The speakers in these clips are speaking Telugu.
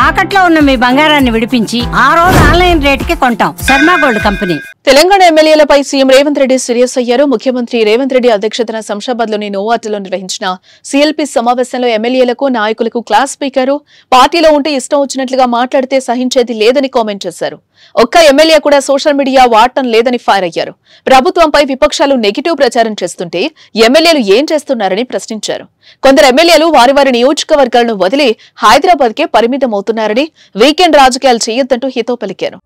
తాకట్లో ఉన్న మీ బంగారాన్ని విడిపించి ఆ రోజు ఆన్లైన్ రేటుకి కొంటాం. Sharma gold company. తెలంగాణ ఎమ్మెల్యేలపై సీఎం రేవంత్ రెడ్డి సీరియస్ అయ్యారు. ముఖ్యమంత్రి రేవంత్ రెడ్డి అధ్యక్షతన శంషాబాద్లోని నోవార్డులో నిర్వహించిన సీఎల్పీ సమావేశంలో ఎమ్మెల్యేలకు నాయకులకు క్లాస్ స్పీకరు పార్టీలో ఉంటే ఇష్టం వచ్చినట్లుగా మాట్లాడితే సహించేది లేదని కామెంట్ చేశారు. ఒక్క ఎమ్మెల్యే కూడా సోషల్ మీడియా వాడటం లేదని ఫైర్ అయ్యారు. ప్రభుత్వంపై విపక్షాలు నెగిటివ్ ప్రచారం చేస్తుంటే ఎమ్మెల్యేలు ఏం చేస్తున్నారని ప్రశ్నించారు. కొందరు ఎమ్మెల్యేలు వారి వారి నియోజకవర్గాలను వదిలి హైదరాబాద్కే పరిమితమవుతున్నారని, వీకెండ్ రాజకీయాలు చేయొద్దంటూ హితో పలికారు.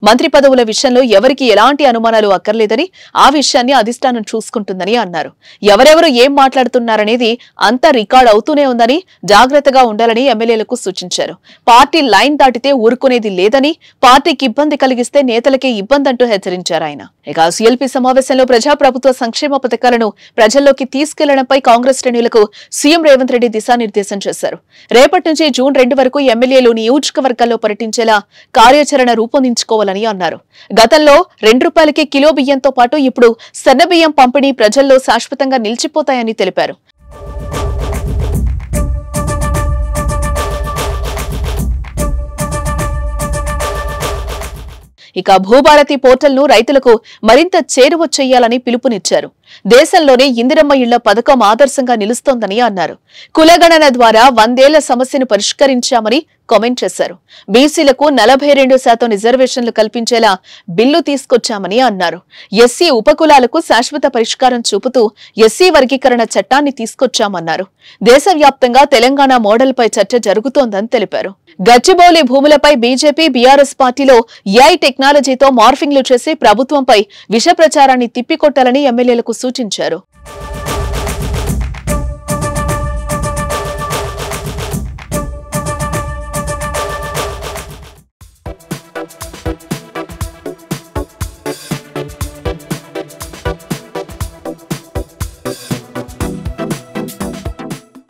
మంత్రి పదవుల విషయంలో ఎవరికి ఎలాంటి అనుమానాలు అక్కర్లేదని, ఆ విషయాన్ని అధిష్టానం చూసుకుంటుందని అన్నారు. ఎవరెవరు ఏం మాట్లాడుతున్నారనేది అంతా రికార్డ్ అవుతూనే ఉందని, జాగ్రత్తగా ఉండాలని ఎమ్మెల్యేలకు సూచించారు. పార్టీ లైన్ దాటితే ఊరుకునేది లేదని, పార్టీకి ఇబ్బంది కలిగిస్తే నేతలకే ఇబ్బంది అంటూ హెచ్చరించారు ఆయన. ఇక సీఎల్పీ సమావేశంలో ప్రజాప్రభుత్వ సంక్షేమ పథకాలను ప్రజల్లోకి తీసుకెళ్లడంపై కాంగ్రెస్ శ్రేణులకు సీఎం రేవంత్ రెడ్డి దిశానిర్దేశం చేశారు. రేపటి నుంచి జూన్ 2 వరకు ఎమ్మెల్యేలు నియోజకవర్గాల్లో పర్యటించేలా కార్యాచరణ రూపొందించుకోవాలని అన్నారు. గతంలో ₹2కి కిలో బియ్యంతో పాటు ఇప్పుడు సన్న బియ్యం పంపిణీ ప్రజల్లో శాశ్వతంగా నిలిచిపోతాయని తెలిపారు. ఇక భూభారతి పోర్టల్ ను రైతులకు మరింత చేరువ చేయాలని పిలుపునిచ్చారు. దేశంలోనే ఇందిరమ్మ ఇళ్ల పథకం ఆదర్శంగా నిలుస్తోందని అన్నారు. కులగణన ద్వారా 100 ఏళ్ల సమస్యను పరిష్కరించామని కామెంట్ చేశారు. బీసీలకు 42% రిజర్వేషన్లు కల్పించేలా బిల్లు తీసుకొచ్చామని అన్నారు. ఎస్సీ ఉపకులాలకు శాశ్వత పరిష్కారం చూపుతూ ఎస్సీ వర్గీకరణ చట్టాన్ని తీసుకొచ్చామన్నారు. దేశవ్యాప్తంగా తెలంగాణ మోడల్ పై చర్చ జరుగుతోందని తెలిపారు. గచ్చిబౌలి భూములపై బీజేపీ, బీఆర్ఎస్ పార్టీలో ఏఐ టెక్నాలజీతో మార్ఫింగ్లు చేసి ప్రభుత్వంపై విష ప్రచారాన్ని తిప్పికొట్టాలని ఎమ్మెల్యేలకు సూచించారు.